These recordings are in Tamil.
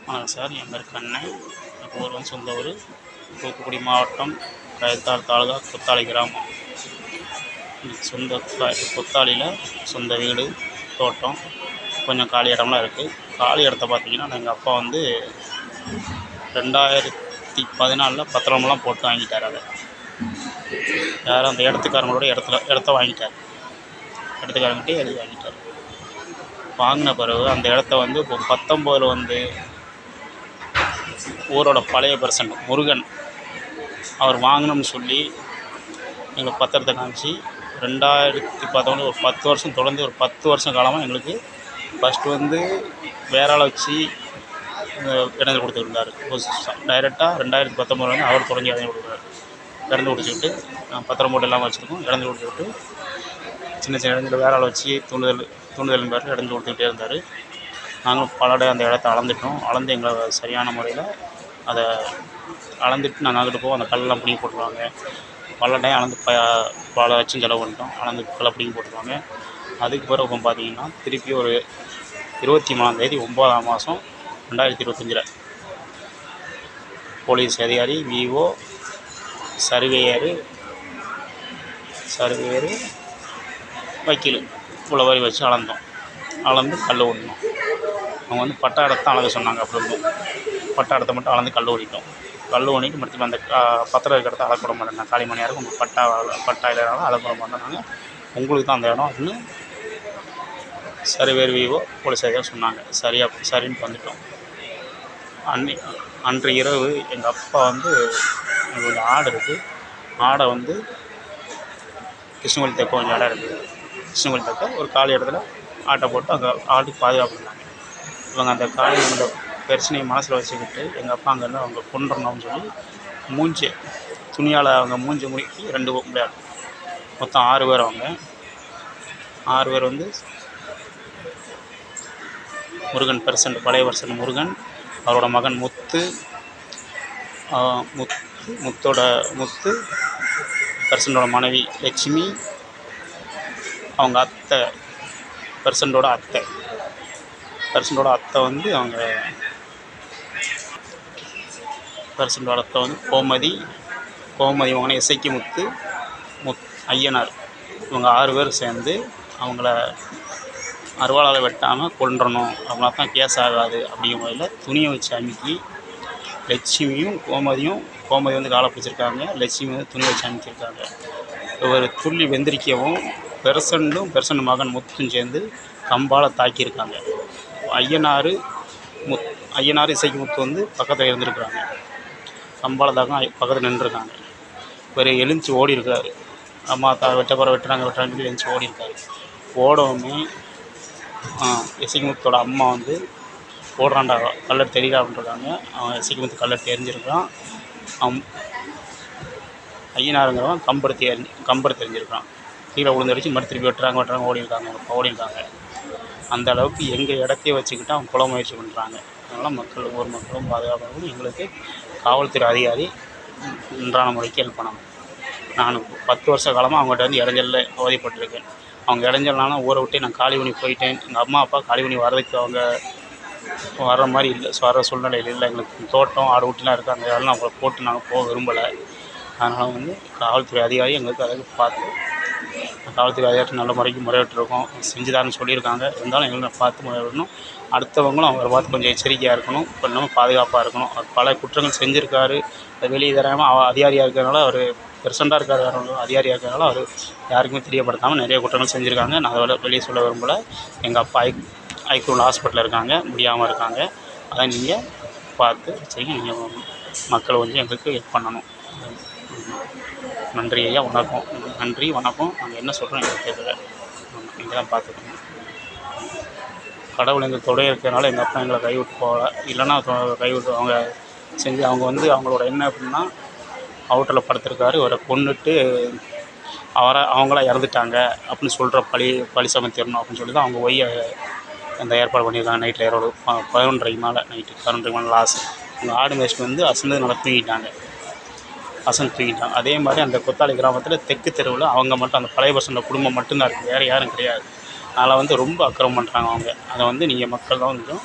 வணக்கம் சார். என் பேர் கண்ணன். எனக்கு ஊர் வந்து சொந்த ஊர் தூத்துக்குடி மாவட்டம் கயத்தார் தாலுகா கொத்தாளி கிராமம். சொந்த கொத்தாளியில் சொந்த வீடு, தோட்டம், கொஞ்சம் காலி இடம்லாம் இருக்குது. காலி இடத்த பார்த்தீங்கன்னா எங்கள் அப்பா வந்து 2014 பத்திரமெல்லாம் போட்டு வாங்கிட்டார். அதை யாரும் அந்த இடத்துக்காரங்களோட இடத்த வாங்கிட்டார். இடத்துக்காரங்கிட்டே எழுதி வாங்கிட்டார். வாங்கின பிறகு அந்த இடத்த வந்து இப்போ 19 வந்து ஊரோட பழைய பிரசன்ட் முருகன் அவர் வாங்கணும்னு சொல்லி எங்களுக்கு பத்திரத்தை காமிச்சு 2019 ஒரு 10 வருஷம் தொடர்ந்து ஒரு 10 வருஷம் காலமாக எங்களுக்கு ஃபஸ்ட்டு வந்து வேற ஆளை வச்சு இடைஞ்சல் கொடுத்துருந்தார். டைரெக்டாக 2019 வந்து அவர் தொடங்கி இடைஞ்சல் கொடுக்குறாரு. இறந்து கொடுத்துக்கிட்டு பத்திரம் போட்டு எல்லாம் வச்சுருக்கோம். இறந்து கொடுத்துக்கிட்டு சின்ன சின்ன இடத்துல வேற ஆளை வச்சு தூண்டுதலின் பேரில் இடைஞ்சல் கொடுத்துக்கிட்டே இருந்தார். நாங்களும் பல அந்த இடத்த அளந்துட்டோம். அளந்து எங்களை சரியான முறையில் அதை அளந்துட்டு நாங்கள் அங்கிட்டு போவோம். அந்த கல்லெல்லாம் பிடிங்கி போட்டுருவாங்க. பல டைம் அளந்து பல லட்சம் செலவு பண்ணிட்டோம். அளந்து கல்லை பிடிங்கி போட்டுருவாங்க. அதுக்கு பிறகு இப்போ பார்த்தீங்கன்னா திருப்பி ஒரு 23ஆம் தேதி 9ஆம் மாதம் 2025 போலீஸ் அதிகாரி, விஓ, சர்வேயரு, வக்கீல் இவ்வளோ வரி வச்சு அளந்தோம். அளந்து கல் ஓடினோம். அவங்க வந்து பட்டா இடத்த அளக்க சொன்னாங்க. அப்படி இருந்தோம். பட்டா இடத்த மட்டும் அளந்து கல் ஓடிட்டோம். கல் ஓடிட்டு மறுபடியும் அந்த பத்திரம் இருக்கிற இடத்த அளக்க விட மாட்டேன். நான் காலிமணியாக இருக்கும். உங்கள் பட்டா இல்லைனாலும் அளக்க விட மாட்டேன். நாங்கள் உங்களுக்கு தான் அந்த இடம் அப்படின்னு சர்வேர், விஓ, போலீஸ் அதிகாரி சொன்னாங்க. சரின்னு வந்துட்டோம். அன்று இரவு எங்கள் அப்பா வந்து எனக்கு கொஞ்சம் ஆடு இருக்குது. ஆடை வந்து கிருஷ்ணகிரி தெற்க கொஞ்சம் இடம் இருக்குது. கிருஷ்ணகிரி தெற்க ஒரு காலி இடத்துல ஆட்டை போட்டு அங்கே ஆட்டுக்கு பாதுகாப்பு இருந்தாங்க. இவங்க அந்த காலி அந்த பிரச்சனையை மனசில் வச்சுக்கிட்டு எங்கள் அப்பா அங்கேருந்து அவங்க கொண்டுறணும்னு சொல்லி துணியால் அவங்க மூஞ்சி முறுக்கி 2 விளையாடு மொத்தம் 6 பேர். அவங்க 6 பேர் வந்து முருகன் பெர்சன்ட் பழைய வருஷன் முருகன், அவரோட மகன் முத்து பெர்சண்டோட மனைவி லட்சுமி, அவங்க அத்தை பெர்சண்டோட அத்தை வந்து அவங்க பெர்சண்டோட அத்தை வந்து கோமதி மகனை இசைக்கு முத்து ஐயனார். இவங்க 6 பேர் சேர்ந்து அவங்கள அருவாளால் வெட்டாமல் கொண்டுறணும். அப்படின்னா தான் கேஸ் ஆகாது அப்படிங்கிற முறையில் துணியை வச்சு அமுக்கி லட்சுமியும் கோமதி வந்து காலை பிடிச்சிருக்காங்க. லட்சுமி வந்து துணி வச்சு அமுக்கியிருக்காங்க. இவர் துள்ளி வெந்திரிக்கவும் பெர்சண்ட் மகன் முத்தும் சேர்ந்து கம்பால் தாக்கியிருக்காங்க. ஐயனார் இசைக்கு முத்து வந்து பக்கத்தில் இருந்திருக்கிறாங்க. கம்பால் தாக்கம் பக்கத்தில் நின்றுருக்காங்க. இவர் எழுந்துச்சி ஓடி இருக்காரு. அம்மா வெட்டுறாங்க எழுந்துச்சி ஓடி இருக்காரு. ஓடவுமே இசைக்கு முத்தோட அம்மா வந்து ஓடுறான்டா கல்லர் தெரியல அப்படின்றாங்க. அவன் இசைக்கு முத்து கல்லர் தெரிஞ்சிருக்கான். ஐயனாருங்கிறவன் கம்பர் தெரிஞ்சிருக்கான். கீழே விழுந்தடிச்சு மறு திருப்பி வெட்டுறாங்க ஓடிருக்காங்க. அந்த அளவுக்கு எங்கள் இடத்தையே வச்சுக்கிட்டு அவங்க கொலை முயற்சி பண்ணுறாங்க. அதனால் ஊர் மக்களும் பாதுகாப்பாகவும் எங்களுக்கு காவல்துறை அதிகாரி நன்றான முறைக்கு ஹெல்ப் பண்ணணும். நான் 10 வருஷ காலமாக அவங்கள்ட்ட வந்து இடைஞ்சலில் அவதிப்பட்டிருக்கேன். அவங்க இடைஞ்சல்னால ஊரை விட்டு நான் காலி பண்ணி போயிட்டேன். எங்கள் அம்மா அப்பா காலி பண்ணி வர்றதுக்கு அவங்க வர்ற மாதிரி இல்லை, வர்ற சூழ்நிலையில் இல்லை. எங்களுக்கு தோட்டம் ஆடு ஊட்டிலாம் இருக்குது. அந்த இதெல்லாம் அவங்கள போட்டு நாங்கள் போக விரும்பலை. அதனால் வந்து காவல்துறை அதிகாரி எங்களுக்கு அதுக்கு பார்த்து காவல்துறை அதிகாரி நல்ல முறைக்கு முறையிட்டிருக்கோம். செஞ்சுதாருன்னு சொல்லியிருக்காங்க. இருந்தாலும் எங்களுக்கு பார்த்து முறையிடணும். அடுத்தவங்களும் அவங்கள பார்த்து கொஞ்சம் எச்சரிக்கையாக இருக்கணும். கொஞ்சம் பாதுகாப்பாக இருக்கணும். அவர் பல குற்றங்கள் செஞ்சுருக்காரு. அதை வெளியே தராமல் அதிகாரியாக இருக்கிறதுனால அவர் பெர்சண்டாக இருக்கார். அதிகாரியாக இருக்கிறதுனால அவர் யாருக்குமே தெரியப்படுத்தாமல் நிறைய குற்றங்கள் செஞ்சுருக்காங்க. நான் அதை வெளியே சொல்ல விரும்பலை. எங்கள் அப்பா ஐக்கூரில் ஹாஸ்பிட்டலில் இருக்காங்க, முடியாமல் இருக்காங்க. அதை நீங்கள் பார்த்து சரிங்க. நீங்கள் மக்கள் வந்து எங்களுக்கு ஹெல்ப் பண்ணணும். நன்றி ஐயா. நன்றி வணக்கம். நாங்கள் என்ன சொல்கிறோம் எங்களுக்கு தெரியல. நீங்கள் தான் பார்த்துக்கணும். கடவுள் எங்கள் தொடை இருக்கிறதுனால எங்கள் அப்பா எங்களை கைவிட்டு போகல. இல்லைன்னா கைவிட்டு அவங்க செஞ்சு அவங்க வந்து அவங்களோட என்ன அப்படின்னா அவுட்டரில் படுத்திருக்காரு. அவரை கொன்னுட்டு அவங்களா இறந்துட்டாங்க அப்படின்னு சொல்கிற பழி சமைத்திடணும் அப்படின்னு சொல்லி தான் அவங்க அந்த ஏற்பாடு பண்ணியிருக்காங்க. நைட்டில் 11:30 மேலே நைட்டு 11:30 மேலே லாஸ்ட் அவங்க ஆடு மேய்ச்சிட்டு வந்து அசந்து நல்லா தூங்கிட்டாங்க. அதே மாதிரி அந்த கொத்தாளி கிராமத்தில் தெற்கு தெருவில் அவங்க மட்டும் அந்த பழைய பசங்க குடும்பம் மட்டும்தான் இருக்குது. வேறு யாரும் கிடையாது. அதனால் வந்து ரொம்ப அக்கிரமம் பண்ணுறாங்க அவங்க. அதை வந்து நீங்கள் மக்கள் தான் கொஞ்சம்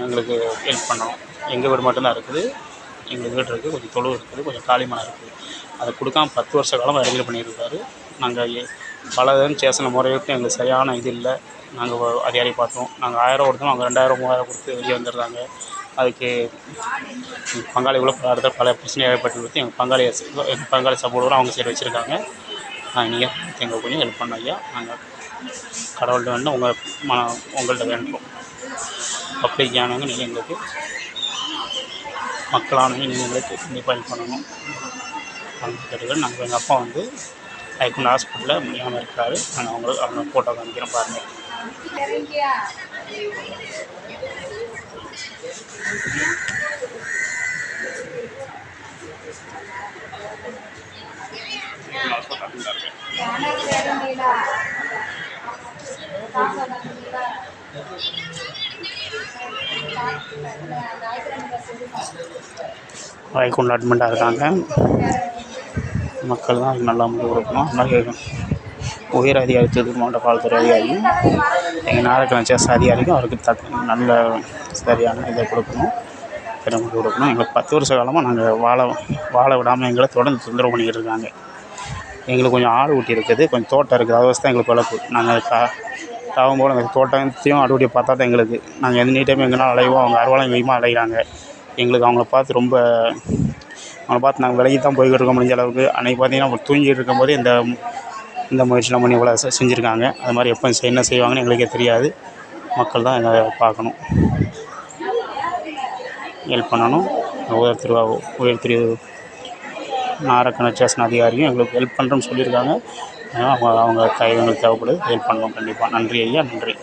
எங்களுக்கு ஹெல்ப் பண்ணணும். எங்கள் வீடு மட்டும்தான் இருக்குது. எங்கள் வீடு இருக்குது, கொஞ்சம் தொழு இருக்குது, கொஞ்சம் காலி மனை இருக்குது. அதை கொடுக்காம 10 வருஷ காலமாக இடைஞ்சல் பண்ணியிருக்காரு. நாங்கள் பல தரம் ஸ்டேஷனில் முறையிட்டு எங்களுக்கு சரியான இது இல்லை. நாங்கள் அதிகாரி பார்த்தோம். நாங்கள் 1000 கொடுத்தோம், அவங்க 2000 3000 கொடுத்து வெளியே வந்துடுறாங்க. அதுக்கு பங்காளி இடத்துல பல பிரச்சனை ஏற்பட்டு எங்கள் பங்காளி சப்போர்ட்டோடு அவங்க சைடு வச்சுருக்காங்க. நீங்கள் எங்களுக்கு கொஞ்சம் ஹெல்ப் பண்ண ஐயா. நாங்கள் கடவுள்கிட்ட வேணும், உங்கள்கிட்ட வேண்டுறோம். பப்ளிக் ஆனவங்க நீங்கள் எங்களுக்கு, மக்களானவங்க நீங்கள் எங்களுக்கு கண்டிப்பாக ஹெல்ப் பண்ணணும். கேட்டுக்கிறேன். நாங்கள் எங்கள் அப்பா வந்து ஐக்குண்ட ஹாஸ்பிட்டலில் முடியாமல் இருக்கிறாரு. நாங்கள் அவங்க ஃபோட்டோ காமிக்கிறோம் பாருங்கள். ஐக்குண்ட அட்மிட்டாக இருக்காங்க. மக்கள் தான் அதுக்கு நல்லா முடிவு கொடுக்கணும். அது மாதிரி உயர் அதிகாரி திருப்பூர் மாவட்ட காவல்துறை அதிகாரியும் எங்கள் நாரக்கிழமை சேஸ் அதிகாரிக்கும் அவருக்கு நல்ல சரியான இதை கொடுக்கணும், முடிவு கொடுக்கணும். எங்களுக்கு 10 வருஷ காலமாக நாங்கள் வாழ விடாமல் எங்களை தொடர்ந்து தொந்தரவு பண்ணிக்கிட்டு இருக்காங்க. எங்களுக்கு கொஞ்சம் ஆடு ஊட்டி இருக்குது, கொஞ்சம் தோட்டம் இருக்குது. அதை வச்சு தான் எங்களுக்கு வளர்ப்பு. நாங்கள் தாவும் போல் அந்த தோட்டத்தையும் ஆடு ஊட்டியை பார்த்தா தான் எங்களுக்கு, நாங்கள் எந்த டைம் எங்கேனாலும் அலைவோம். அவங்க அறுவாலையும் கையுமாக அலைகிறாங்க. எங்களுக்கு அவங்கள பார்த்து அவங்கள பார்த்து நாங்கள் விலகி தான் போய்கிட்டு இருக்கோம் முடிஞ்ச அளவுக்கு. அன்றைக்கி பார்த்திங்கன்னா அவங்க தூங்கிட்டு இருக்கும்போது இந்த முயற்சிலாம் பண்ணி இவ்வளோ செஞ்சுருக்காங்க. அது மாதிரி எப்போ என்ன செய்வாங்கன்னு எங்களுக்கே தெரியாது. மக்கள் தான் எங்களை பார்க்கணும், ஹெல்ப் பண்ணணும். உயர் திரு நாரக்கிழமை ஸ்டேஷன் அதிகாரியும் எங்களுக்கு ஹெல்ப் பண்ணுறோன்னு சொல்லியிருக்காங்க. அவங்க எங்களுக்கு தேவைப்படுது, ஹெல்ப் பண்ணணும் கண்டிப்பாக. நன்றி ஐயா, நன்றி.